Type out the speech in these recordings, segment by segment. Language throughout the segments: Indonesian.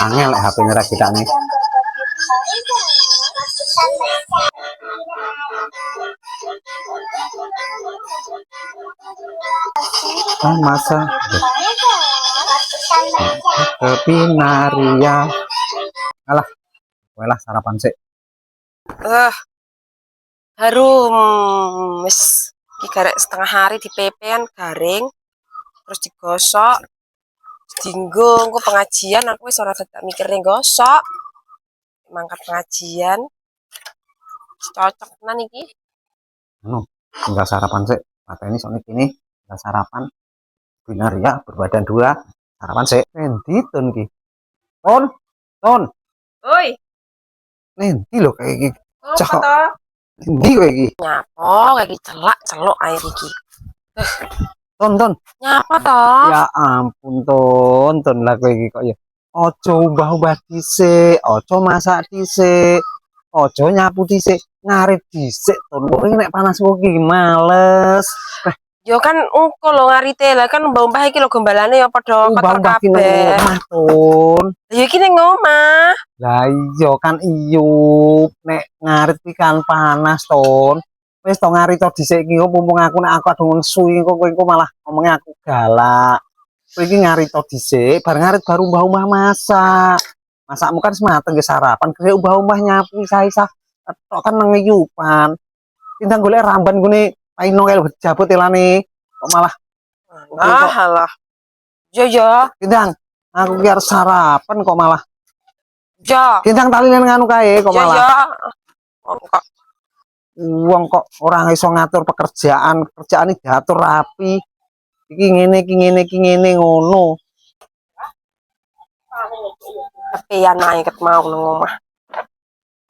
Angel HP merah kita nih. Masa ke Pinaria. Alah, walah sarapan sih. Harum wis garek setengah hari di pepean garing terus digosok dinggo engko pengajian aku wis ora tak mikirnya gosok mangkat pengajian cocok tenan iki Enggak sarapan sih mata ini soalnya gini enggak sarapan Binaria berbadan dua sarapan sih nanti ton ki ton oi nanti lo kayak gini apa to nanti kayak gini nyapo kayak gini celok air iki ton nyapa to ya ampun ton lah kayak gini kok ya ojo ubah dhisik ojo masak dhisik ojo nyapu dhisik ngarit dhisik ton kok nek panas kok iki males yo kan engko lho ngarite lah kan mbah iki lho gembalane ya padha kotor kabeh omah ton ya iki ning omah lah iya kan iyup nek ngarit iki kan panas ton wis to ngarit dhisik iki mumpung aku nek aku adu nesu kok kowe malah ngomongnya aku galak kowe iki ngarit dhisik bareng ngarit baru mbah masakmu kan semateng ge sarapan kaya mbah nyapu isa-isa tok kan nang iyupan tindang golek ramban gune paino kaya jabut elane kok malah alah yo tindang aku ki arep sarapan kok malah yo tindang talinan nganu kae kok malah kok wong kok orang iso ngatur pekerjaan ini diatur rapi iki ngene ngono kepian naik ket mau nang omah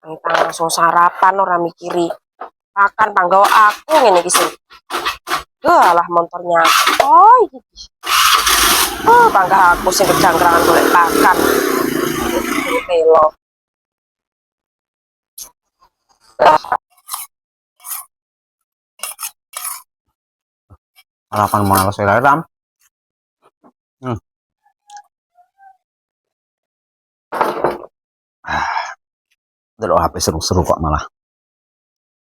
entang langsung sarapan ora mikiri makan panggawa aku ngene iki sih lah motornya bangga aku sing kejangkrangan golek pakan pelo sarapan males ya ram delok HP seru-seru kok malah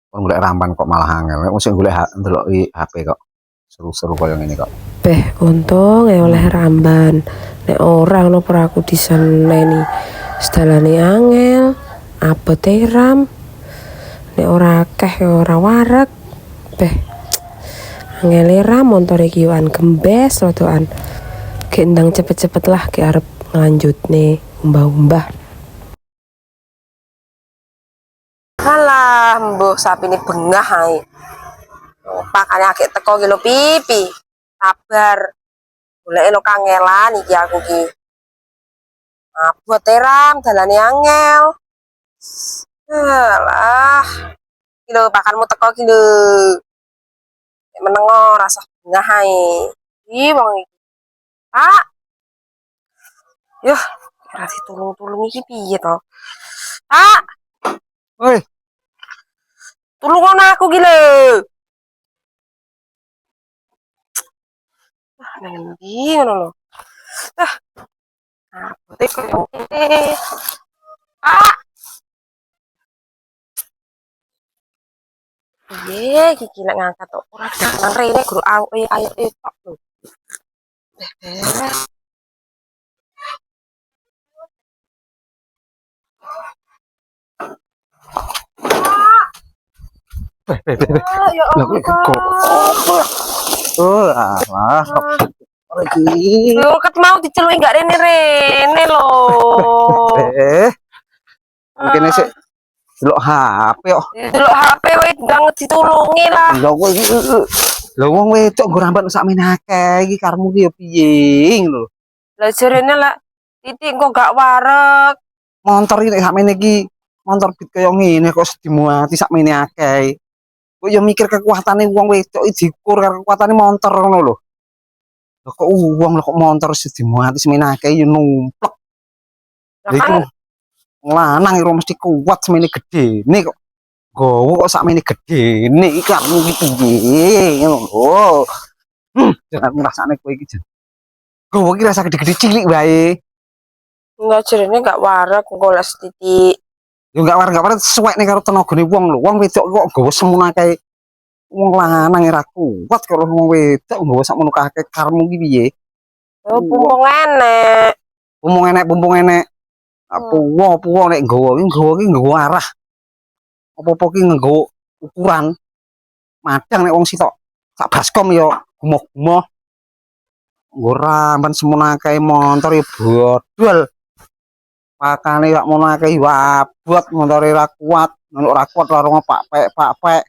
kon golek ramban kok malah angel mesti golek delok HP kok seru-seru kok yang ini kok untung ya oleh ramban nek orang no per aku diseneni sedalane angel abete ram nek ora akeh ora wareg angel ram motor iki wan gembes rodoan gendang cepet-cepet lah ke arep lanjut nih umbah-umbah halah mbuh sapi ini bengah ae pakane akeh teko ki lho pipi sabar golek lo kangelan iki aku ki buat teram dalane angel alah iki lho pakanmu teko ki lho menengo rasa bengah ae iki wong iki Pak yuh ora ditulung-tulung iki piye to Pak woi tulungan aku ki lho nanti ngono lho abote koyo piye iki lek ngangkat kok ora nang rene guru ayo tok lho ya alah lagi lho ket mau diceluk enggak rene lho mungkin sih delok HP kok delok HP wae ndang ditulungi lah lho kowe iki lho wong wedok nggo ramban sakmene akeh iki karmu ki yo piye lho lah jarene lah titik kok gak wareg motor iki sakmene iki motor bit kaya ngene kok dimuati sakmene akeh kok yo mikir kekuatane wong wedok iki diukur karo kekuatane motor ngono lho lho kok wong lho kok motor dimuati sakmene akeh yo numplek iku lanang ora mesti kuat semene gedene kok gowo kok sakmene gedene iki karmu iki piye ngono jangan ngrasakne kowe iki jan gowo iki rasa gede-gede cilik wae Enggak jarene gak warak goles titik. Yo gak war suwek nih karo tenagane wong lho. Wong wedok kok nggawa semono akeh. Wong lanang ora kuat karo wong wedok nggawa sakmono akeh karmu ki piye? Oh, pumpung enek. Pumpung enek. Puwo nek nggawa ki nggawa arah. Apa-apa ki nggawa ukuran. Madang nek wong sitok sak baskom yo gumoh-gumoh. Nggo ramban semono akeh montor yo bodol. Pakane sak mono akeh yo abot montore ora kuat. Nek ora kuat ora pak-pek.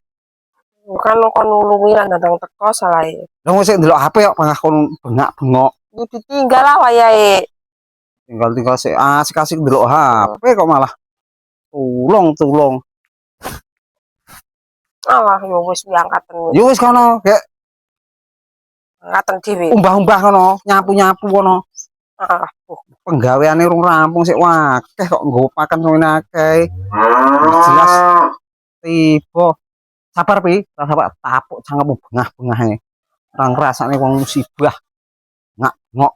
Bukan kon nulungi lan datang teko salah. Lah wong sik ndelok HP kok pangah kon bengak-bengok. Yo ditinggal lah wayahe. Tinggal sik asik-asik ndelok HP kok malah tulung. Alah yo wis diangkaten. Ya wis kono, kayak Angkaten dhewe. umbah-umbah kono, nyapu-nyapu kono. Alah, Penggaweane rung rampung sik wakeh kok nggo pakan ngene akeh. Jelas tiba. Sabar pi, sabar tapuk cangkemmu bengah-bengahe. Ora ngrasakne wong musibah. Ngak.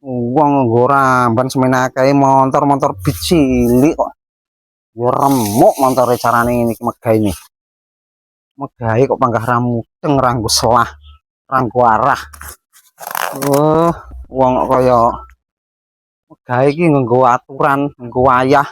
Wong nggo ramban semene akeh motor cilik kok. Ya remuk montore carane ngene iki megah ini. Megahe kok panggah ra mudeng ra nggo selah, ra nggo arah. Wong kok kaya megahe iki nggo aturan, nggo wayah.